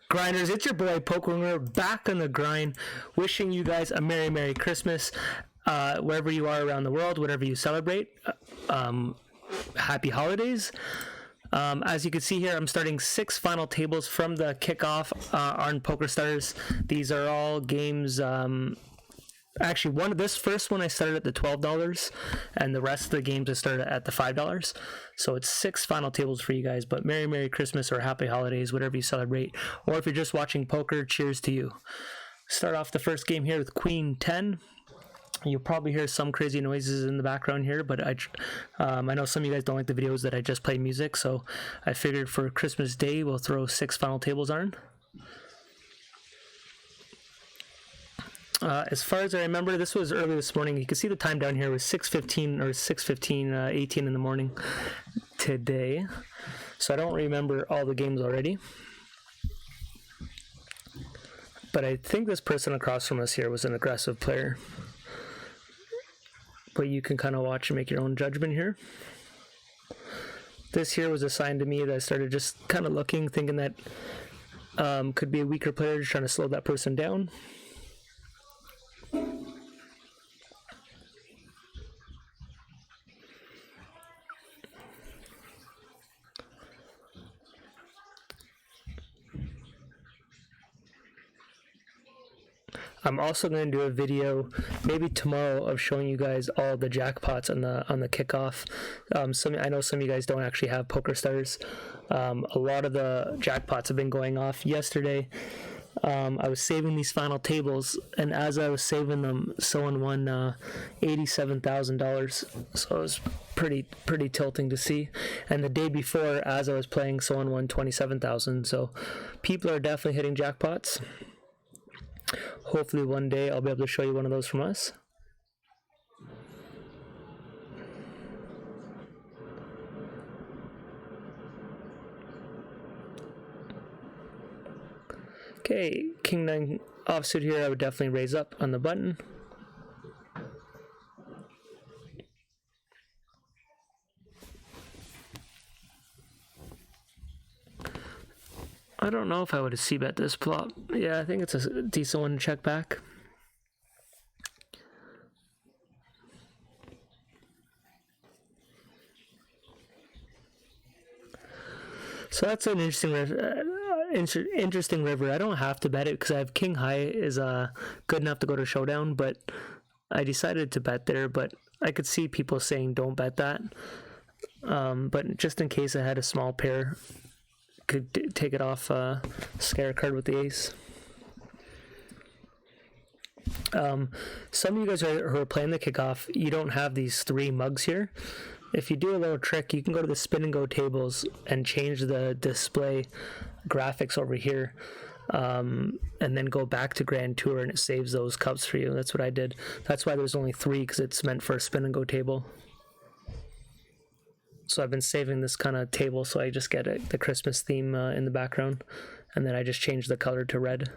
Grinders, it's your boy Pokerwinger back on the grind, wishing you guys a Merry Christmas, wherever you are around the world, whatever you celebrate. Happy holidays. As you can see here, I'm starting 6 final tables from the kickoff on PokerStars. These are all games. Actually, this first one I started at the $12, and the rest of the games I started at the $5. So it's 6 final tables for you guys. But Merry Christmas or Happy Holidays, whatever you celebrate. Or if you're just watching poker, cheers to you. Start off the first game here with Queen 10. You'll probably hear some crazy noises in the background here, but I know some of you guys don't like the videos that I just play music, so I figured for Christmas Day we'll throw 6 final tables on. As far as I remember, this was early this morning. You can see the time down here was 6:15 or 6:18 in the morning today. So I don't remember all the games already. But I think this person across from us here was an aggressive player. But you can kind of watch and make your own judgment here. This here was assigned to me that I started just kind of looking, thinking that could be a weaker player, just trying to slow that person down. I'm also going to do a video maybe tomorrow of showing you guys all the jackpots on the kickoff. I know some of you guys don't actually have PokerStars. A lot of the jackpots have been going off yesterday. I was saving these final tables, and as I was saving them, someone won $87,000. So it was pretty tilting to see. And the day before, as I was playing, someone won $27,000. So people are definitely hitting jackpots. Hopefully one day I'll be able to show you one of those from us. Okay, King 9 offsuit here, I would definitely raise up on the button. I don't know if I would have c-bet this flop. Yeah, I think it's a decent one to check back. So that's an interesting river. I don't have to bet it because I have King High is good enough to go to showdown, but I decided to bet there. But I could see people saying don't bet that. But just in case I had a small pair, could take it off scare card with the ace. Some of you guys who are playing the kickoff, you don't have these 3 mugs here. If you do a little trick, you can go to the spin and go tables and change the display graphics over here, and then go back to Grand Tour, and it saves those cups for you. That's what I did. That's why there's only 3, because it's meant for a spin and go table. So I've been saving this kind of table so I just get the Christmas theme in the background, and then I just change the color to red.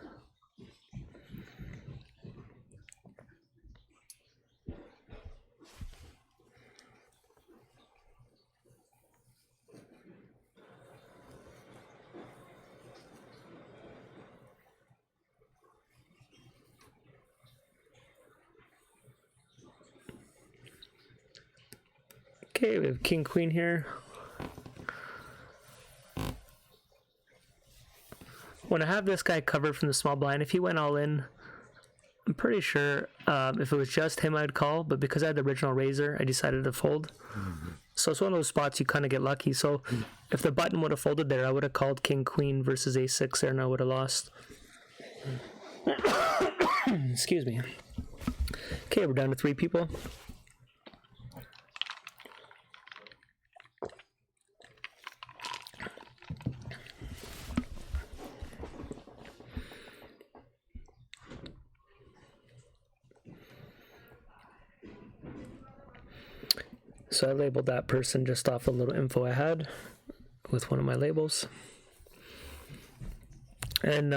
Okay, we have King Queen here. When I have this guy covered from the small blind, if he went all in, I'm pretty sure if it was just him I'd call, but because I had the original razor, I decided to fold. So it's one of those spots you kind of get lucky. So if the button would have folded there, I would have called King Queen versus A6 there, and I would have lost. Excuse me. Okay, we're down to 3 people. So I labeled that person just off a little info I had with one of my labels. And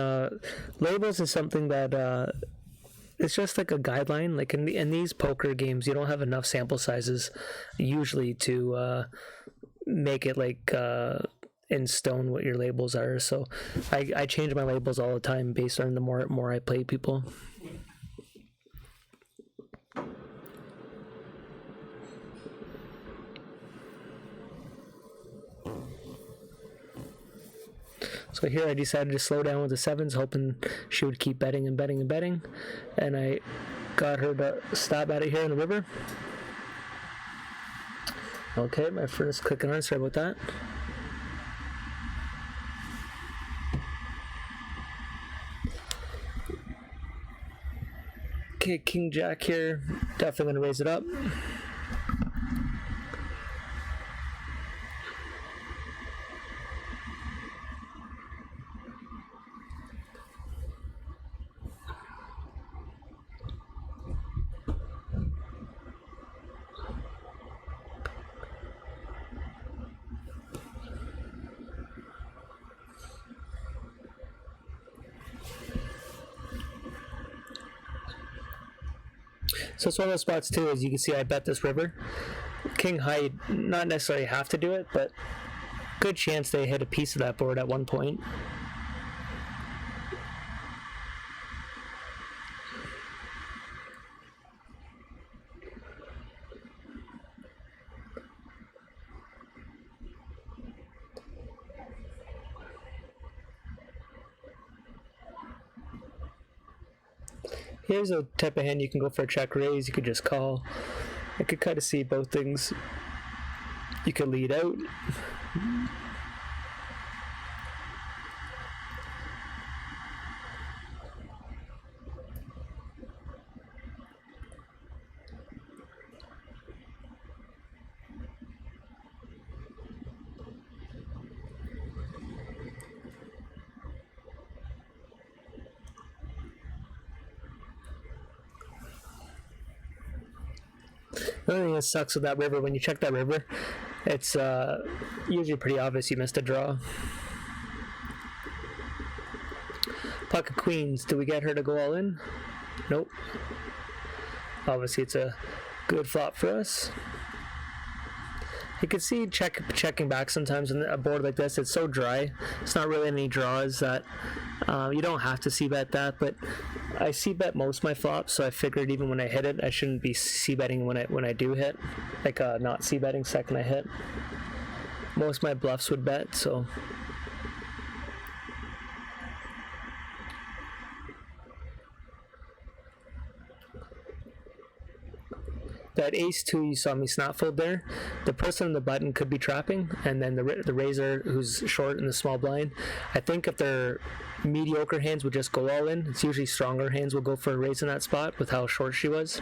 labels is something that it's just like a guideline. Like in these poker games, you don't have enough sample sizes usually to make it like in stone what your labels are. So I change my labels all the time based on the more I play people. So here I decided to slow down with the sevens, hoping she would keep betting and betting and betting, and I got her to stop at it here in the river. Okay, my first clicking on, sorry about that. Okay, King Jack here, definitely gonna raise it up. So it's one of those spots too, as you can see I bet this river. King high, not necessarily have to do it, but good chance they hit a piece of that board at one point. Here's a type of hand you can go for a check raise, you could just call. I could kind of see both things. You could lead out. The only thing that sucks with that river, when you check that river, it's usually pretty obvious you missed a draw. Pocket queens, do we get her to go all in? Nope. Obviously it's a good flop for us. You can see checking back sometimes on a board like this. It's so dry. It's not really any draws that you don't have to c-bet that, but I c-bet most of my flops, so I figured even when I hit it, I shouldn't be c-betting when I do hit, like not c-betting second I hit. Most of my bluffs would bet, so. That ace-2 you saw me snap fold there, the person on the button could be trapping, and then the raiser who's short in the small blind. I think if they're mediocre hands would just go all in. It's usually stronger hands will go for a raise in that spot with how short she was.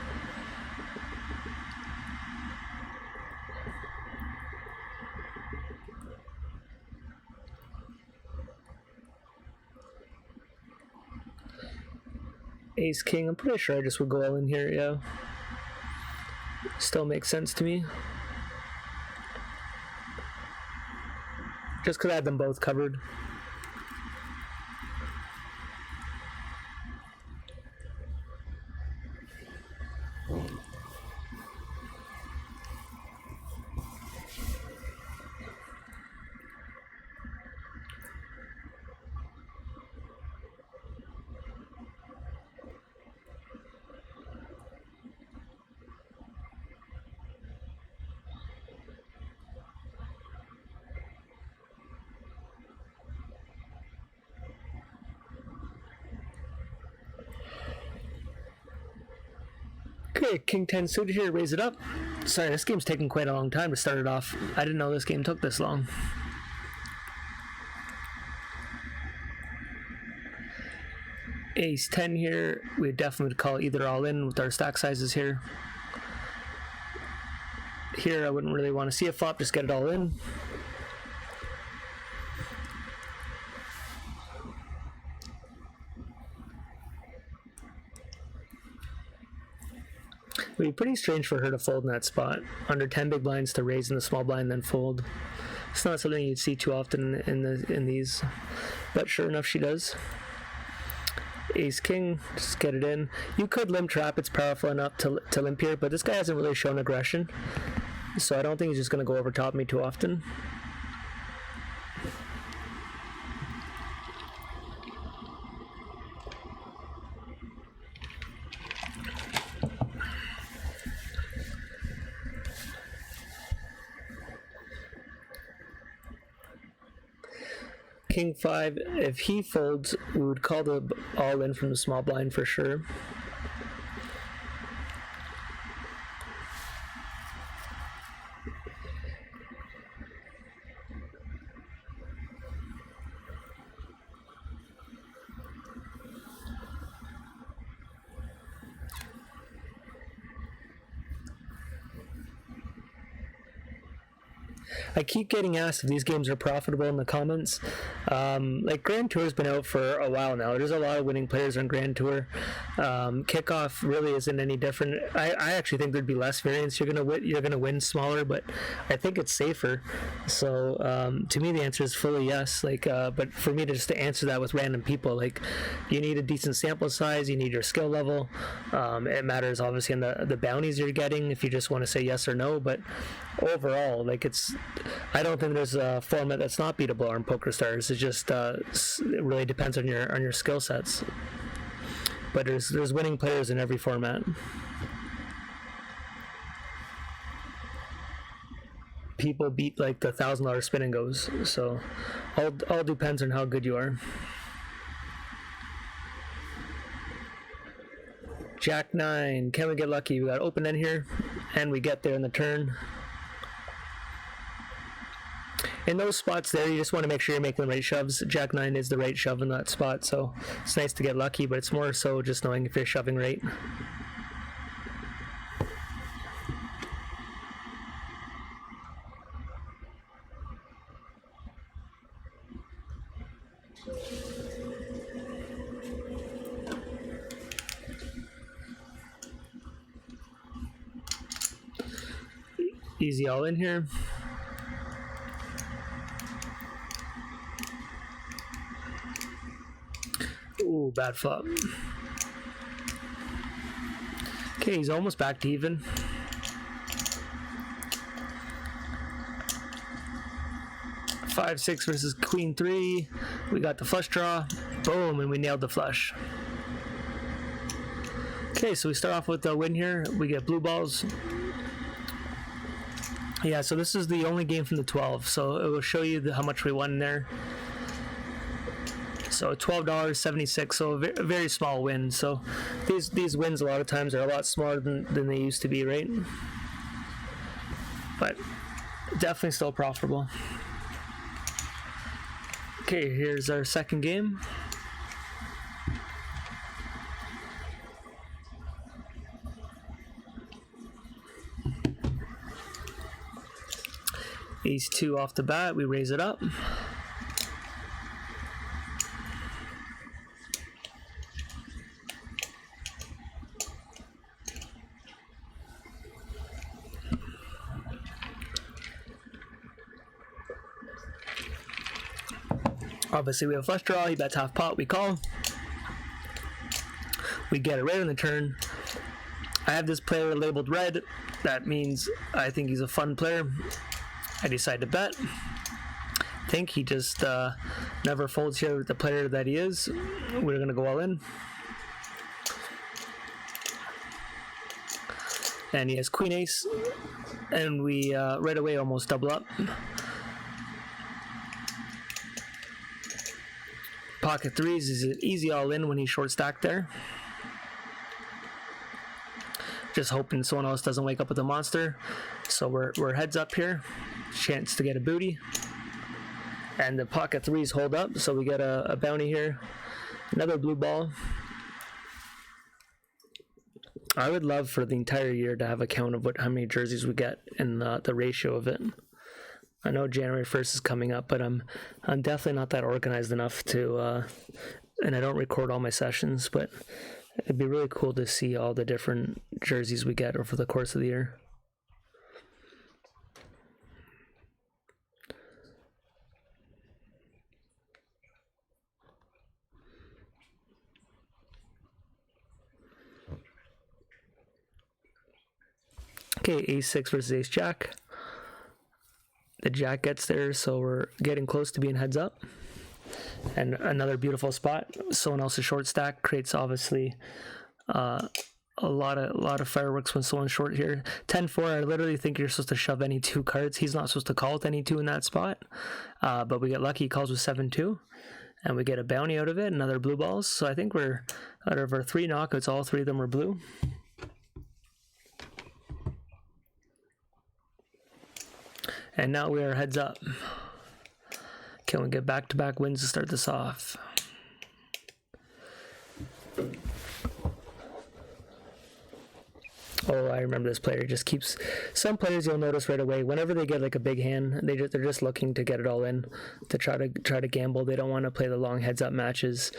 Ace-king, I'm pretty sure I just would go all in here, yeah. Still makes sense to me. Just because I had them both covered. Okay, King 10 suited here, raise it up. Sorry, this game's taking quite a long time to start it off. I didn't know this game took this long. Ace 10 here, we definitely would call either all in with our stack sizes here. Here, I wouldn't really want to see a flop, just get it all in. It would be pretty strange for her to fold in that spot. Under 10 big blinds to raise in the small blind, then fold. It's not something you'd see too often in these, but sure enough, she does. Ace king, just get it in. You could limp trap, it's powerful enough to limp here, but this guy hasn't really shown aggression, so I don't think he's just going to go over top me too often. King 5, if he folds, we would call the all in from the small blind for sure. I keep getting asked if these games are profitable in the comments. Like Grand Tour's been out for a while now. There's a lot of winning players on Grand Tour. Kickoff really isn't any different. I actually think there'd be less variance. You're gonna win smaller, but I think it's safer. So to me, the answer is fully yes. Like, but for me to answer that with random people, like you need a decent sample size. You need your skill level. It matters obviously in the bounties you're getting if you just want to say yes or no. But overall, like I don't think there's a format that's not beatable on PokerStars. It's just it really depends on your skill sets. But there's winning players in every format. People beat like the $1,000 spin and goes. So all depends on how good you are. Jack 9. Can we get lucky? We got open end here, and we get there in the turn. In those spots there, you just want to make sure you're making the right shoves. Jack 9 is the right shove in that spot, so it's nice to get lucky, but it's more so just knowing if you're shoving right. Easy all in here. Ooh, bad flop. Okay, he's almost back to even. Five, 6 versus Queen 3. We got the flush draw. Boom, and we nailed the flush. Okay, so we start off with a win here. We get blue balls. Yeah, so this is the only game from the 12, so it will show you how much we won there. So $12.76, so a very small win. So these wins a lot of times are a lot smaller than they used to be, right? But definitely still profitable. Okay, here's our second game. Ace 2 off the bat, we raise it up. Obviously we have a flush draw, he bets half pot, we call. We get it right on the turn. I have this player labeled red. That means I think he's a fun player. I decide to bet. I think he just never folds here with the player that he is. We're going to go all in. And he has queen ace. And we right away almost double up. Pocket threes is an easy all in when he's short stacked there. Just hoping someone else doesn't wake up with a monster. So we're heads up here. Chance to get a booty. And the pocket threes hold up, so we get a bounty here. Another blue ball. I would love for the entire year to have a count of how many jerseys we get and the ratio of it. I know January 1st is coming up, but I'm definitely not that organized enough to, and I don't record all my sessions, but it'd be really cool to see all the different jerseys we get over the course of the year. Okay, ace 6 versus ace jack. The jack gets there, so we're getting close to being heads up. And another beautiful spot. Someone else's short stack creates obviously a lot of fireworks when someone's short here. 10-4, I literally think you're supposed to shove any 2 cards. He's not supposed to call with any 2 in that spot. But we get lucky, he calls with 7-2. And we get a bounty out of it, another blue balls. So I think we're, out of our 3 knockouts, all 3 of them are blue. And now we are heads up. Can we get back-to-back wins to start this off? Oh, I remember this player. He just keeps... Some players you'll notice right away, whenever they get like a big hand, they're just looking to get it all in, to try to gamble. They don't want to play the long heads-up matches,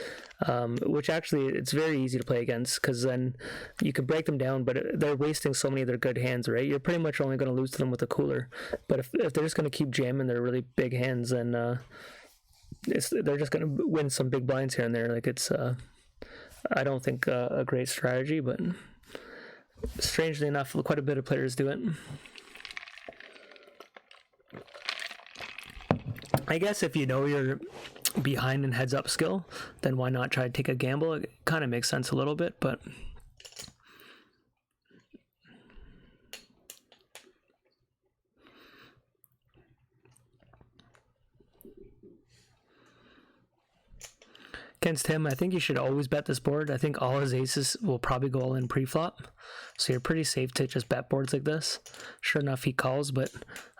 which actually it's very easy to play against, because then you can break them down, but they're wasting so many of their good hands, right? You're pretty much only going to lose to them with a cooler. But if they're just going to keep jamming their really big hands, then they're just going to win some big blinds here and there. Like it's, I don't think a great strategy, but... Strangely enough, quite a bit of players do it. I guess if you know you're behind in heads up skill, then why not try to take a gamble? It kind of makes sense a little bit, but... Against him, I think you should always bet this board. I think all his aces will probably go all in pre-flop. So you're pretty safe to just bet boards like this. Sure enough, he calls, but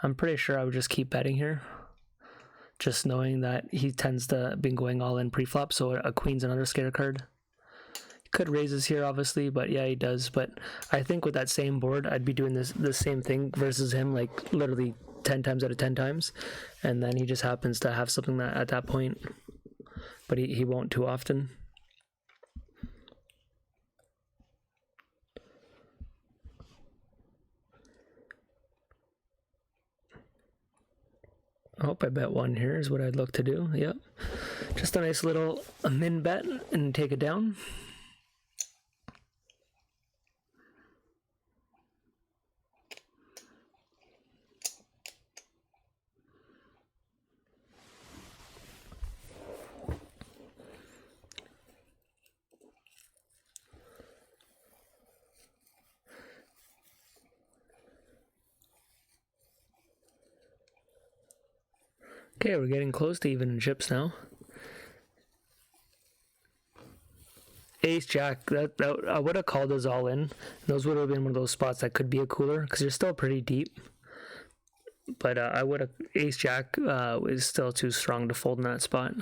I'm pretty sure I would just keep betting here. Just knowing that he tends to be going all in pre-flop, so a queen's another scare card. He could raise this here, obviously, but yeah, he does. But I think with that same board, I'd be doing the same thing versus him, like literally 10 times out of 10 times. And then he just happens to have something that at that point... But he won't too often. I hope I bet 1 here is what I'd look to do. Yep. Just a nice little min bet and take it down. Okay, we're getting close to even in chips now. Ace Jack, that I would have called those all in. Those would have been one of those spots that could be a cooler because you're still pretty deep. But I would have Ace Jack is still too strong to fold in that spot.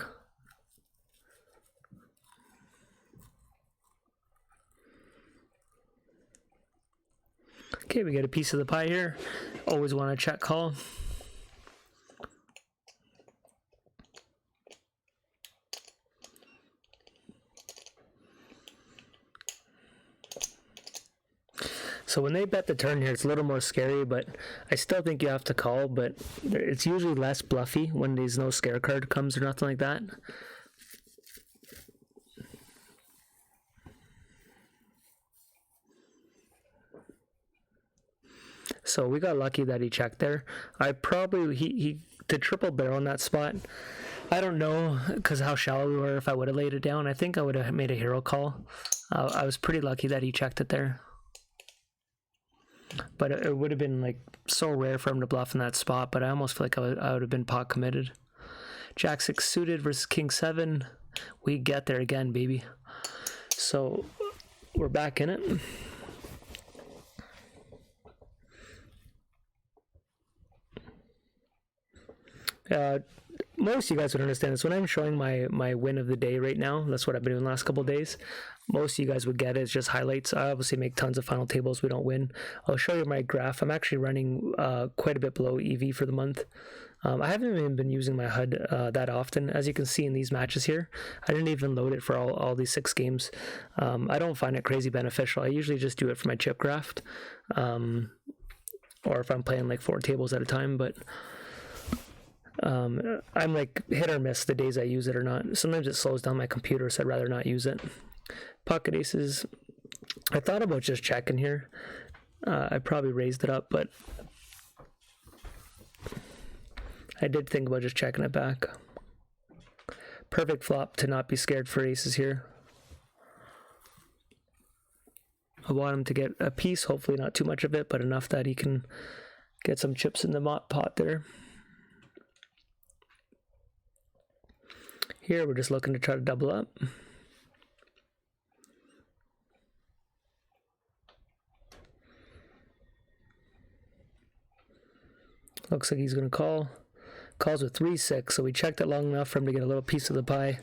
Okay, we get a piece of the pie here. Always want to check call. So when they bet the turn here, it's a little more scary, but I still think you have to call, but it's usually less bluffy when there's no scare card comes or nothing like that. So we got lucky that he checked there. I probably, he did triple barrel in that spot. I don't know, because how shallow we were, if I would have laid it down. I think I would have made a hero call. I was pretty lucky that he checked it there. But it would have been like so rare for him to bluff in that spot, but I almost feel like I would have been pot committed. Jack 6 suited versus King 7. We get there again, baby. So we're back in it. Most of you guys would understand this. When I'm showing my win of the day right now, that's what I've been doing the last couple of days. Most of you guys would get it. It's just highlights. I obviously make tons of final tables. We don't win. I'll show you my graph. I'm actually running quite a bit below EV for the month. I haven't even been using my HUD that often. As you can see in these matches here, I didn't even load it for all these 6 games. I don't find it crazy beneficial. I usually just do it for my chip graft, or if I'm playing like 4 tables at a time, but I'm like hit or miss the days I use it or not. Sometimes it slows down my computer, so I'd rather not use it. Pocket aces, I thought about just checking here. I probably raised it up, but I did think about just checking it back. Perfect flop to not be scared for aces here. I want him to get a piece, hopefully not too much of it, but enough that he can get some chips in the pot there. Here we're just looking to try to double up. Looks like he's going to call. Calls with 3-6, so we checked it long enough for him to get a little piece of the pie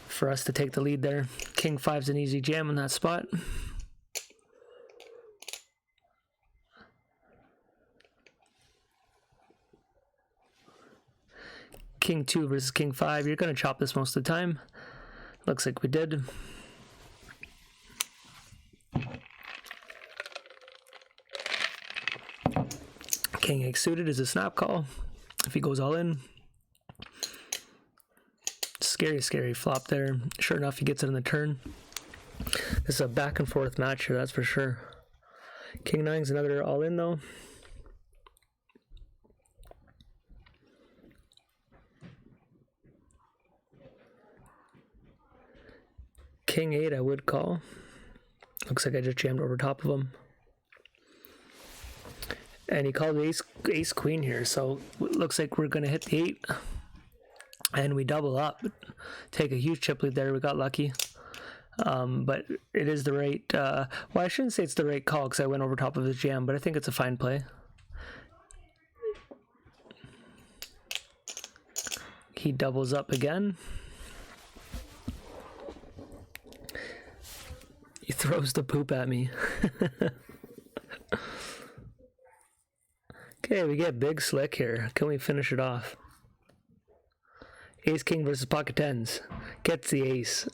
for us to take the lead there. King 5's an easy jam in that spot. King 2 versus King 5. You're going to chop this most of the time. Looks like we did. King 8 suited is a snap call. If he goes all in. Scary flop there. Sure enough, he gets it in the turn. This is a back and forth match here, that's for sure. King 9's another all in though. King 8 I would call. Looks like I just jammed over top of him. And he called ace queen here, so it looks like we're gonna hit the 8. And we double up. Take a huge chip lead there, we got lucky. But it is the right, well, I shouldn't say it's the right call because I went over top of his jam, but I think it's a fine play. He doubles up again. He throws the poop at me. Okay, we get big slick here. Can we finish it off? Ace King versus pocket tens. Gets the ace.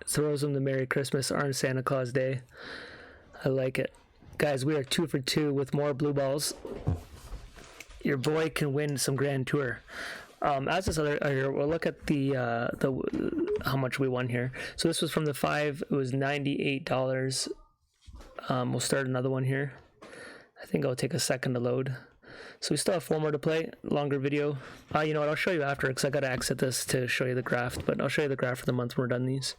Throws him the Merry Christmas Orange Santa Claus Day. I like it. Guys, we are 2 for 2 with more blue balls. Your boy can win some Grand Tour. As this other here, we'll look at the how much we won here. So this was from the 5. It was $98. We'll start another one here. I think it'll take a second to load. So we still have 4 more to play. Longer video. You know what? I'll show you after because I gotta exit this to show you the graph. But I'll show you the graph for the month when we're done these.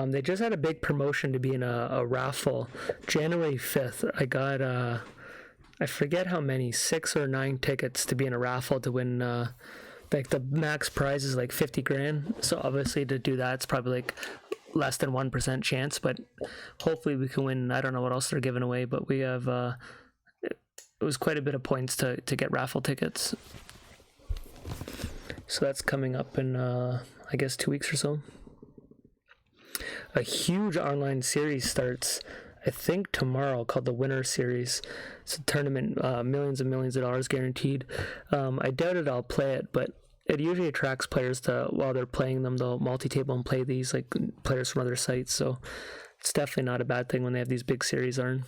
They just had a big promotion to be in a raffle. January 5th, I got, I forget how many, 6 or 9 tickets to be in a raffle to win, like the max prize is like 50 grand. So obviously to do that, it's probably like less than 1% chance, but hopefully we can win. I don't know what else they're giving away, but we have, it was quite a bit of points to get raffle tickets. So that's coming up in, I guess 2 weeks or so. A huge online series starts, I think tomorrow, called the Winner Series. It's a tournament, millions and millions of dollars guaranteed. I doubt it I'll play it, but it usually attracts players to, while they're playing them, they'll multi-table and play these, like players from other sites, so it's definitely not a bad thing when they have these big series on.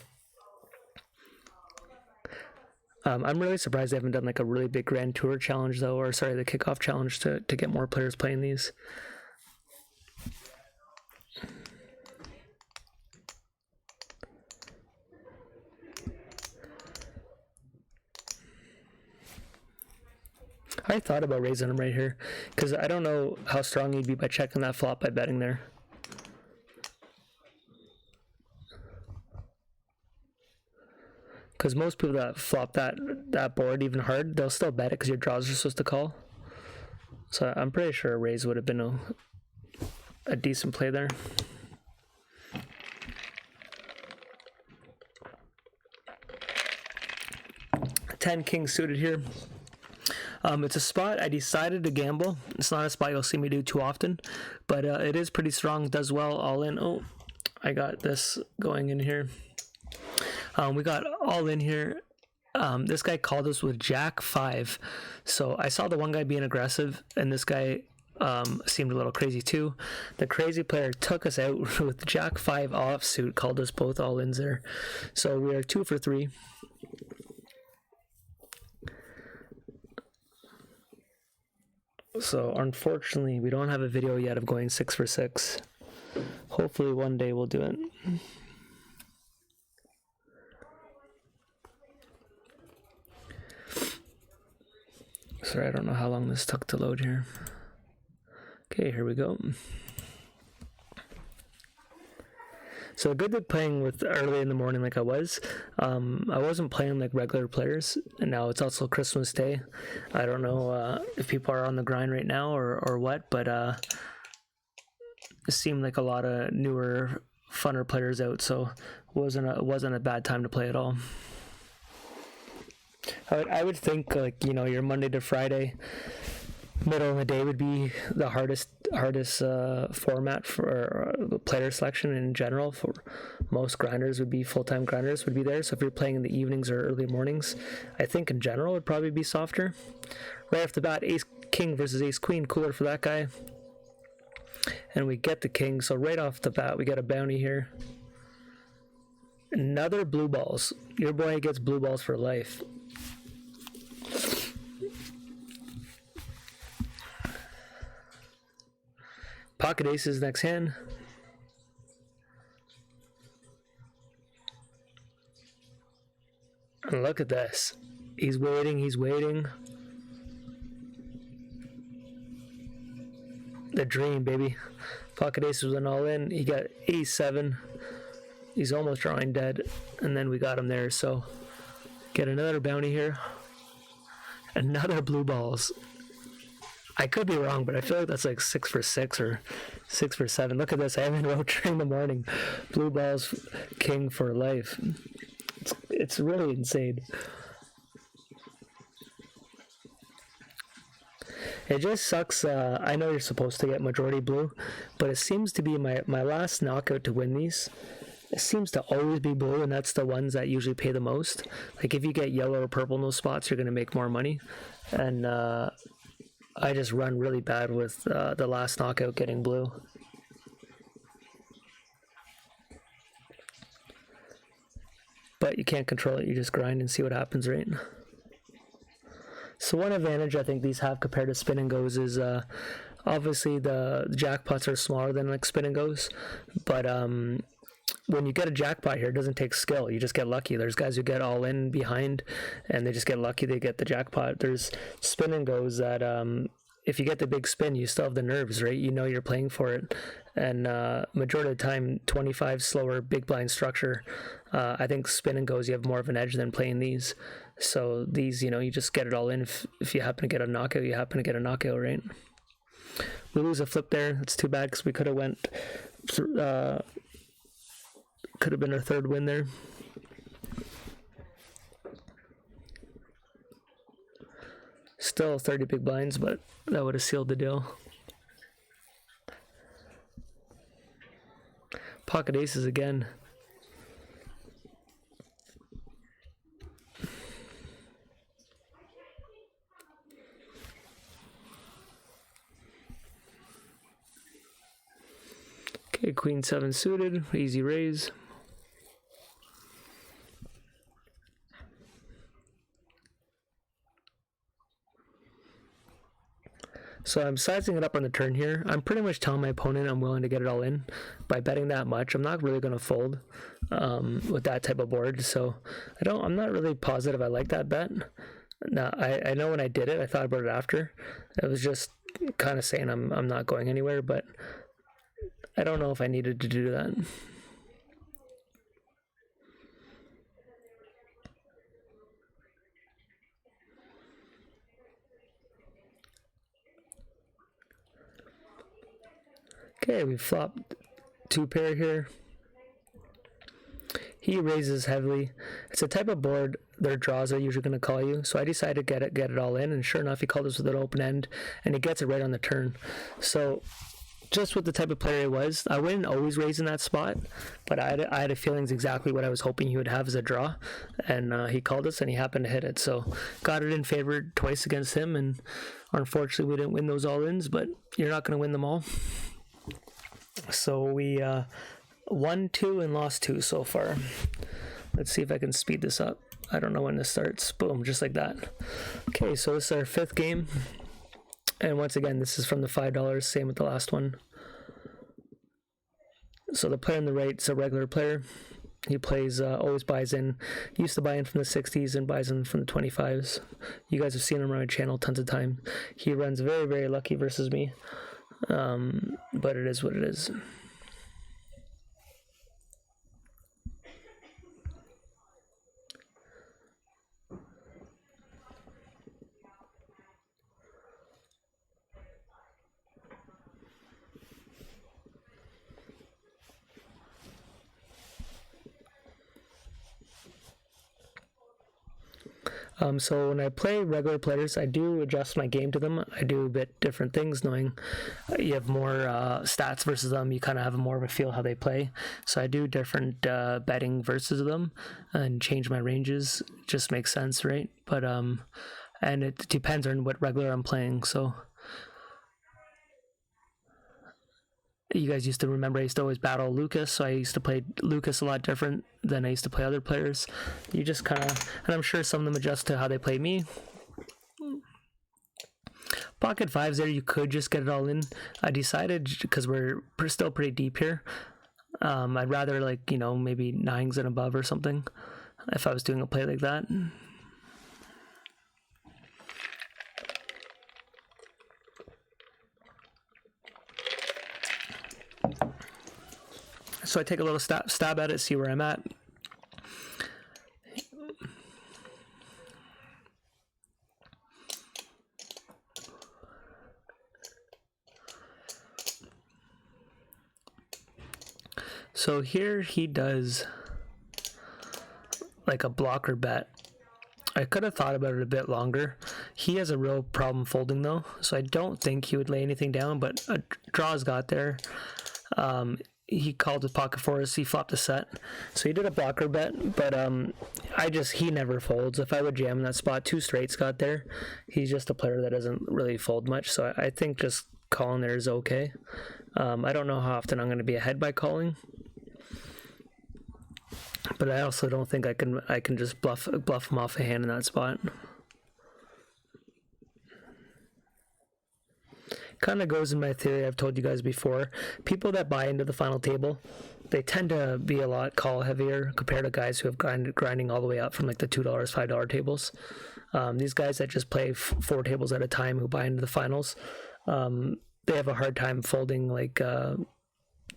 I'm really surprised they haven't done like a really big Grand Tour challenge though, or sorry, the Kickoff challenge to get more players playing these. I thought about raising him right here, because I don't know how strong he'd be by checking that flop by betting there. Because most people that flop that board even hard, they'll still bet it because your draws are supposed to call. So I'm pretty sure a raise would have been a decent play there. Ten king suited here. It's a spot I decided to gamble. It's not a spot you'll see me do too often, but it is pretty strong. Does well all in. Oh, I got this going in here. We got all in here. This guy called us with Jack 5. So I saw the one guy being aggressive, and this guy seemed a little crazy too. The crazy player took us out with Jack 5 offsuit, called us both all ins there. So we are 2 for 3. So unfortunately, we don't have a video yet of going 6 for 6. Hopefully one day we'll do it. Sorry, I don't know how long this took to load here. Okay, here we go. So good to playing with early in the morning like I was. I wasn't playing like regular players, and now it's also Christmas Day. I don't know if people are on the grind right now or what, but it seemed like a lot of newer, funner players out, so it wasn't a bad time to play at all. I would think, like, you know, your Monday to Friday, middle of the day would be the hardest format for player selection in general. For most grinders would be full-time grinders would be there. So if you're playing in the evenings or early mornings, I think in general it would probably be softer. Right off the bat, Ace King versus Ace Queen, cooler for that guy. And we get the king, so right off the bat we get a bounty here. Another blue balls. Your boy gets blue balls for life. Pocket aces next hand. And look at this. He's waiting, he's waiting. The dream, baby. Pocket aces went all in. He got ace 7. He's almost drawing dead. And then we got him there, so get another bounty here. Another blue balls. I could be wrong, but I feel like that's like 6 for 6 or 6 for 7. Look at this. I haven't wrote during the morning. Blue balls, king for life. It's really insane. It just sucks. I know you're supposed to get majority blue, but it seems to be my last knockout to win these. It seems to always be blue, and that's the ones that usually pay the most. Like if you get yellow or purple in those spots, you're going to make more money. And I just run really bad with the last knockout getting blue. But you can't control it. You just grind and see what happens, right? So one advantage I think these have compared to spin and goes is obviously the jackpots are smaller than like spin and goes, but when you get a jackpot here, it doesn't take skill. You just get lucky. There's guys who get all in behind and they just get lucky. They get the jackpot. There's spin and goes that if you get the big spin, you still have the nerves, right? You know you're playing for it. And majority of the time, 25 slower big blind structure. I think spin and goes, you have more of an edge than playing these. So these, you know, you just get it all in. If you happen to get a knockout, you happen to get a knockout, right? We lose a flip there. That's too bad because we could have went... could have been our third win there. Still 30 big blinds, but that would have sealed the deal. Pocket aces again. Okay, queen 7 suited, easy raise. So I'm sizing it up on the turn here. I'm pretty much telling my opponent I'm willing to get it all in by betting that much. I'm not really going to fold with that type of board. So I'm not really positive I like that bet. Now I know when I did it, I thought about it after. It was just kind of saying I'm not going anywhere, but I don't know if I needed to do that. Okay, we flopped 2 pair here. He raises heavily. It's a type of board their draws are usually going to call you. So I decided to get it all in, and sure enough, he called us with an open end, and he gets it right on the turn. So just with the type of player he was, I wouldn't always raise in that spot, but I had a feeling exactly what I was hoping he would have as a draw, and he called us, and he happened to hit it. So got it in favored twice against him, and unfortunately we didn't win those all-ins, but you're not going to win them all. So we won 2 and lost 2 so far. Let's see if I can speed this up. I don't know when this starts. Boom, just like that. Okay, so this is our 5th game. And once again, this is from the $5, same with the last one. So the player on the right is a regular player. He plays, always buys in. He used to buy in from the 60s and buys in from the 25s. You guys have seen him on my channel tons of time. He runs very, very lucky versus me. But it is what it is. So when I play regular players, I do adjust my game to them. I do a bit different things, knowing you have more stats versus them. You kind of have more of a feel how they play. So I do different betting versus them and change my ranges. Just makes sense, right? But and it depends on what regular I'm playing. So you guys used to remember I used to always battle Lucas, so I used to play Lucas a lot different than I used to play other players. You just kind of, and I'm sure some of them adjust to how they play me. Pocket fives there, you could just get it all in. I decided, because we're still pretty deep here, I'd rather, like, you know, maybe nines and above or something if I was doing a play like that. So I take a little stab at it, see where I'm at. So here he does like a blocker bet. I could have thought about it a bit longer. He has a real problem folding though, so I don't think he would lay anything down, but a draw's got there. He called with pocket fours, he flopped a set. So he did a blocker bet, but he never folds. If I would jam in that spot, two straights got there. He's just a player that doesn't really fold much, so I think just calling there is okay. I don't know how often I'm going to be ahead by calling, but I also don't think I can just bluff him off a hand in that spot. Kind of goes in my theory I've told you guys before. People that buy into the final table, they tend to be a lot call heavier compared to guys who have grinding all the way up from like the $2, $5 tables. These guys that just play 4 tables at a time who buy into the finals, they have a hard time folding like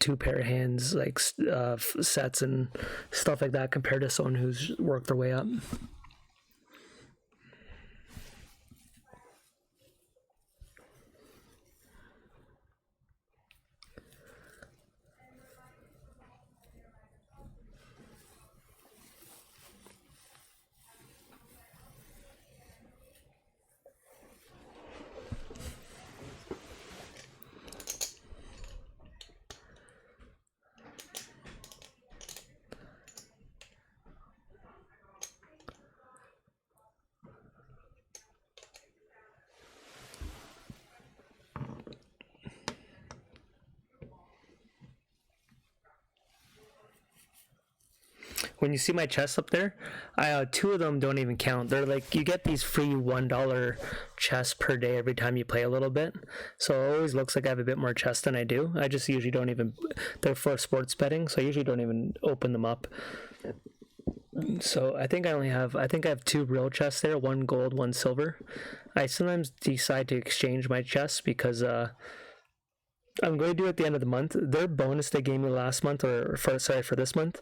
2 pair of hands, like sets and stuff like that, compared to someone who's worked their way up. When you see my chests up there, 2 of them don't even count. They're like, you get these free $1 chests per day every time you play a little bit. So it always looks like I have a bit more chests than I do. I just usually don't even, they're for sports betting, so I usually don't even open them up. So I think I have 2 real chests there, 1 gold, 1 silver. I sometimes decide to exchange my chests because I'm going to do it at the end of the month. Their bonus they gave me last month, for this month,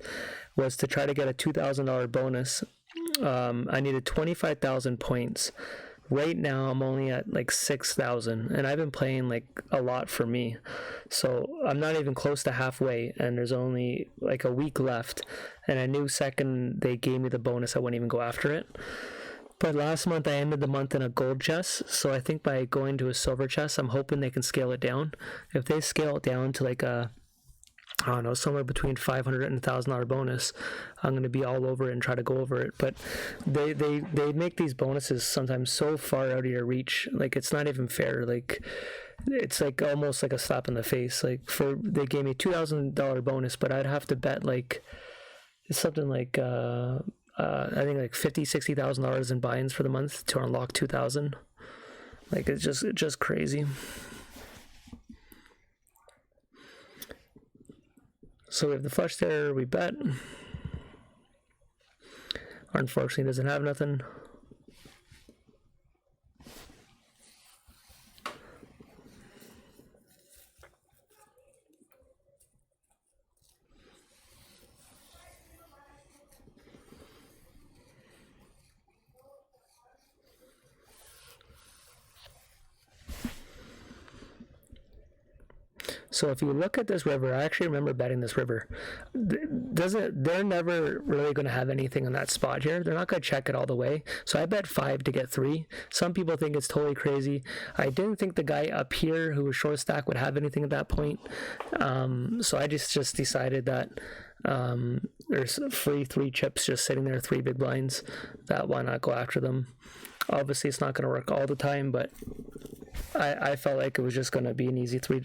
was to try to get a $2,000 bonus. I needed 25,000 points. Right now, I'm only at like 6,000, and I've been playing like a lot for me. So I'm not even close to halfway, and there's only like a week left. And I knew second they gave me the bonus, I wouldn't even go after it. But last month I ended the month in a gold chest, so I think by going to a silver chest, I'm hoping they can scale it down. If they scale it down to like a, I don't know, somewhere between $500 and $1,000 bonus, I'm going to be all over it and try to go over it. But they make these bonuses sometimes so far out of your reach, like it's not even fair. Like it's like almost like a slap in the face. Like they gave me $2,000 bonus, but I'd have to bet like it's something like I think like $50,000-$60,000 in buy-ins for the month to unlock 2,000. Like it's just crazy. So we have the flush there, we bet. Unfortunately, doesn't have nothing. So if you look at this river, I actually remember betting this river. They're never really going to have anything on that spot here. They're not going to check it all the way. So I bet 5 to get 3. Some people think it's totally crazy. I didn't think the guy up here who was short stack would have anything at that point. So I just decided that there's free 3 chips just sitting there, 3 big blinds. That why not go after them? Obviously, it's not going to work all the time, but I felt like it was just going to be an easy three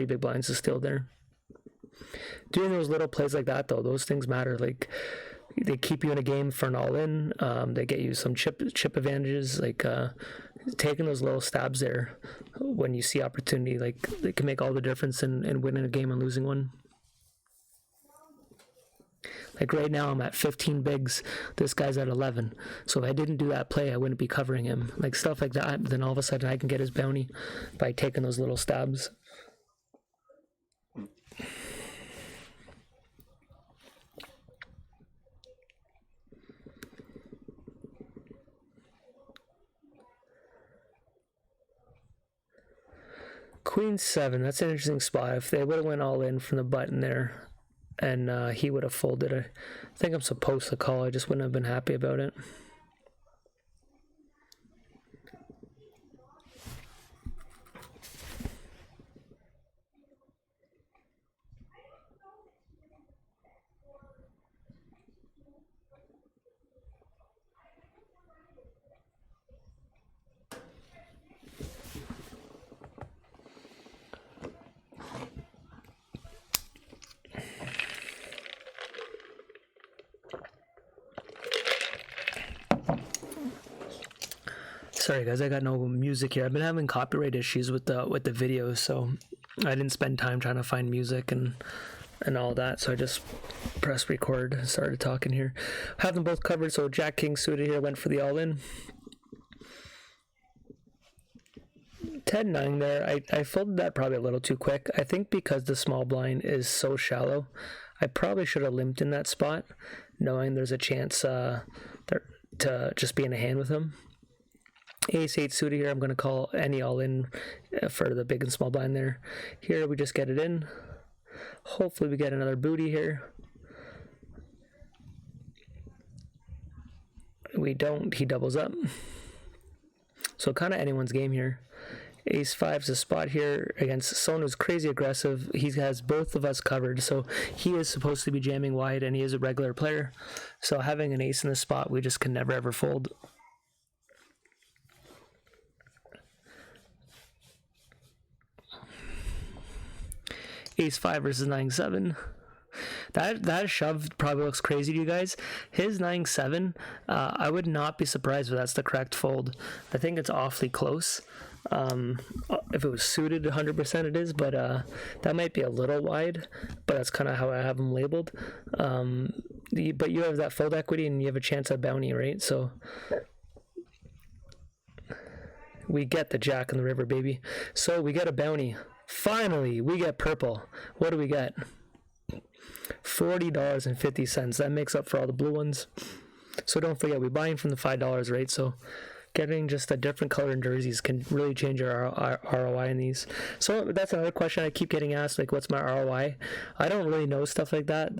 big blinds to steal there. Doing those little plays like that, though, those things matter. Like, they keep you in a game for an all-in. They get you some chip advantages. Like, taking those little stabs there when you see opportunity, like, they can make all the difference in winning a game and losing one. Like right now, I'm at 15 bigs. This guy's at 11. So if I didn't do that play, I wouldn't be covering him. Like stuff like that. Then all of a sudden, I can get his bounty by taking those little stabs. Queen 7. That's an interesting spot. If they would have went all in from the button there, and he would have folded. I think I'm supposed to call. I just wouldn't have been happy about it. Sorry guys, I got no music here. I've been having copyright issues with the videos, so I didn't spend time trying to find music and all that. So I just pressed record and started talking here. Have them both covered. So Jack King suited here went for the all in. 10-9 there. I folded that probably a little too quick. I think because the small blind is so shallow, I probably should have limped in that spot, knowing there's a chance to just be in a hand with him. Ace-8 suited here. I'm going to call any all-in for the big and small blind there. Here we just get it in. Hopefully we get another booty here. We don't. He doubles up. So kind of anyone's game here. Ace-5 is a spot here against someone who's crazy aggressive. He has both of us covered, so he is supposed to be jamming wide, and he is a regular player. So having an ace in this spot, we just can never ever fold. Ace-5 versus 9-7. That shove probably looks crazy to you guys. His 9-7, I would not be surprised if that's the correct fold. I think it's awfully close. If it was suited 100% it is, but that might be a little wide, but that's kind of how I have them labeled. But you have that fold equity and you have a chance at bounty, right? So we get the jack in the river, baby. So we get a bounty. Finally, we get purple. What do we get? $40.50. That makes up for all the blue ones. So don't forget, we're buying from the $5, right? So getting just a different color in jerseys can really change our ROI in these. So that's another question I keep getting asked, like, what's my ROI? I don't really know stuff like that,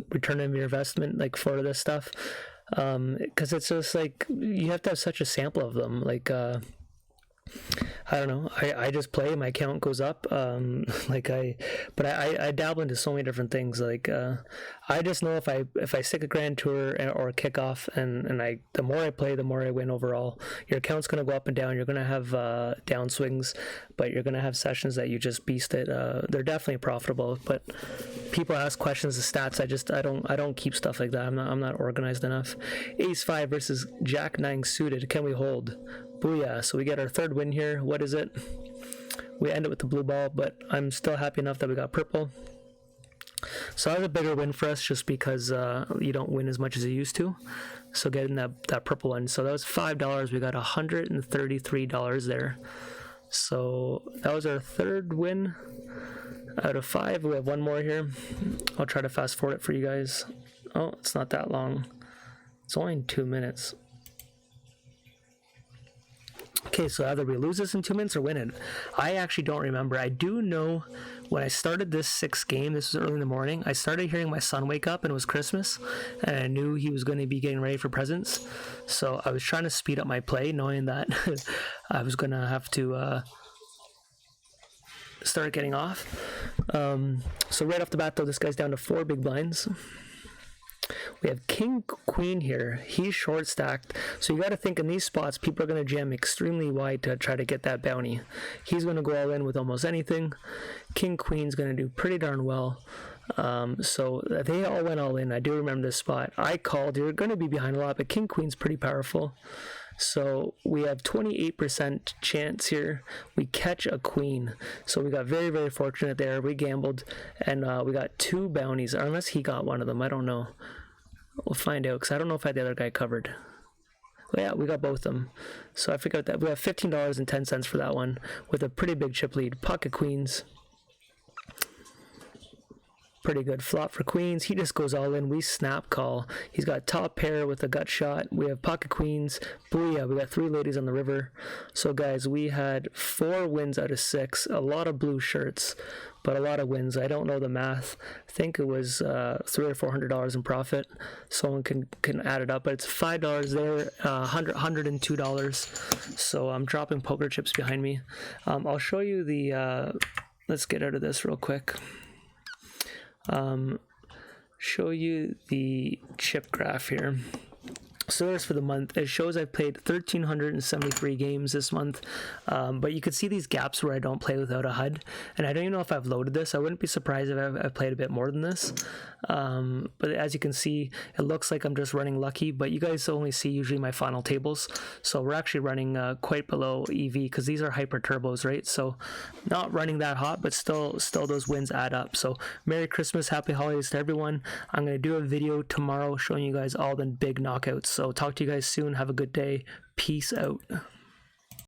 return on your investment, like, for this stuff. Because it's just, like, you have to have such a sample of them. Like, I don't know. I just play. My count goes up. But I dabble into so many different things. Like I just know if I stick a Grand Tour or a Kickoff, and the more I play, the more I win overall. Your count's gonna go up and down. You're gonna have down swings, but you're gonna have sessions that you just beast it. They're definitely profitable. But people ask questions of stats. I don't keep stuff like that. I'm not organized enough. Ace-5 versus Jack-9 suited. Can we hold? Booyah. So we get our third win here. What is it? We end it with the blue ball, but I'm still happy enough that we got purple. So that was a bigger win for us just because you don't win as much as you used to. So getting that purple one. So that was $5. We got $133 there. So that was our third win out of 5. We have one more here. I'll try to fast forward it for you guys. Oh, it's not that long. It's only in 2 minutes. Okay, so either we lose this in 2 minutes or win it. I actually don't remember. I do know when I started this 6th game, this was early in the morning, I started hearing my son wake up and it was Christmas, and I knew he was going to be getting ready for presents. So I was trying to speed up my play, knowing that I was going to have to start getting off. So right off the bat, though, this guy's down to 4 big blinds. We have King Queen here. He's short stacked, so you got to think in these spots people are going to jam extremely wide to try to get that bounty. He's going to go all in with almost anything. King Queen's going to do pretty darn well. So they all went all in. I do remember this spot. I called. You're going to be behind a lot, but King Queen's pretty powerful. So we have 28% chance here. We catch a queen. So we got very, very fortunate there. We gambled, and we got 2 bounties. Unless he got one of them. I don't know. We'll find out, because I don't know if I had the other guy covered. Well, yeah, we got both of them. So I figured out that we have $15.10 for that one with a pretty big chip lead. Pocket queens. Pretty good flop for queens. He just goes all in. We snap call. He's got top pair with a gut shot. We have pocket queens. Booyah. We got 3 ladies on the river. So guys, we had 4 wins out of 6. A lot of blue shirts, but a lot of wins. I don't know the math. I think it was $300 or $400 in profit. Someone can add it up, but it's $5 there, $102. So I'm dropping poker chips behind me. I'll show you the. Let's get out of this real quick. Show you the chip graph here. So there's for the month. It shows I've played 1,373 games this month, but you can see these gaps where I don't play without a HUD, and I don't even know if I've loaded this. I wouldn't be surprised if I've played a bit more than this, but as you can see, it looks like I'm just running lucky, but you guys only see usually my final tables, so we're actually running quite below EV, because these are hyper turbos, right? So not running that hot, but still those wins add up. So Merry Christmas, Happy Holidays to everyone. I'm going to do a video tomorrow showing you guys all the big knockouts. So talk to you guys soon. Have a good day. Peace out.